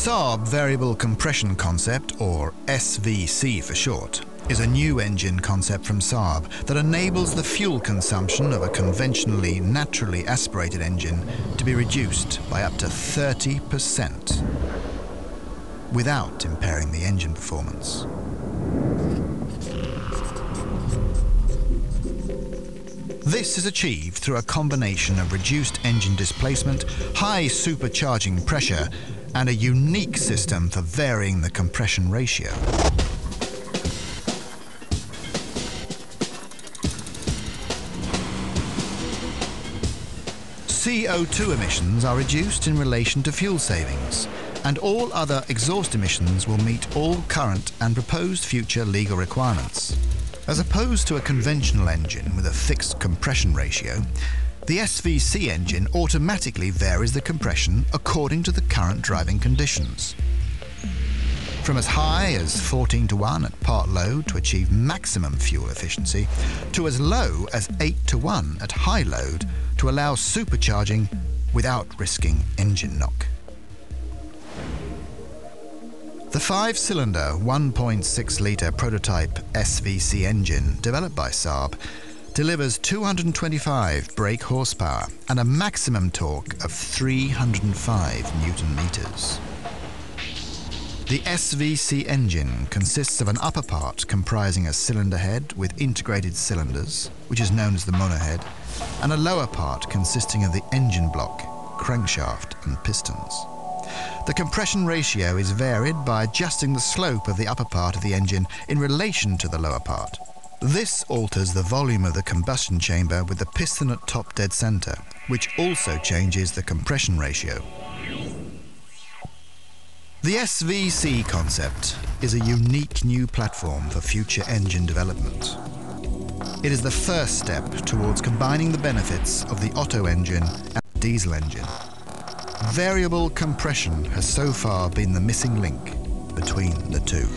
Saab Variable Compression Concept, or SVC for short, is a new engine concept from Saab that enables the fuel consumption of a conventionally naturally aspirated engine to be reduced by up to 30% without impairing the engine performance. This is achieved through a combination of reduced engine displacement, high supercharging pressure, and a unique system for varying the compression ratio. CO2 emissions are reduced in relation to fuel savings, and all other exhaust emissions will meet all current and proposed future legal requirements. As opposed to a conventional engine with a fixed compression ratio, the SVC engine automatically varies the compression according to the current driving conditions. From as high as 14:1 at part load to achieve maximum fuel efficiency, to as low as 8:1 at high load to allow supercharging without risking engine knock. The 5-cylinder 1.6-litre prototype SVC engine developed by Saab delivers 225 brake horsepower and a maximum torque of 305 Newton-meters. The SVC engine consists of an upper part comprising a cylinder head with integrated cylinders, which is known as the monohead, and a lower part consisting of the engine block, crankshaft and pistons. The compression ratio is varied by adjusting the slope of the upper part of the engine in relation to the lower part. This alters the volume of the combustion chamber with the piston at top dead center, which also changes the compression ratio. The SVC concept is a unique new platform for future engine development. It is the first step towards combining the benefits of the Otto engine and the diesel engine. Variable compression has so far been the missing link between the two.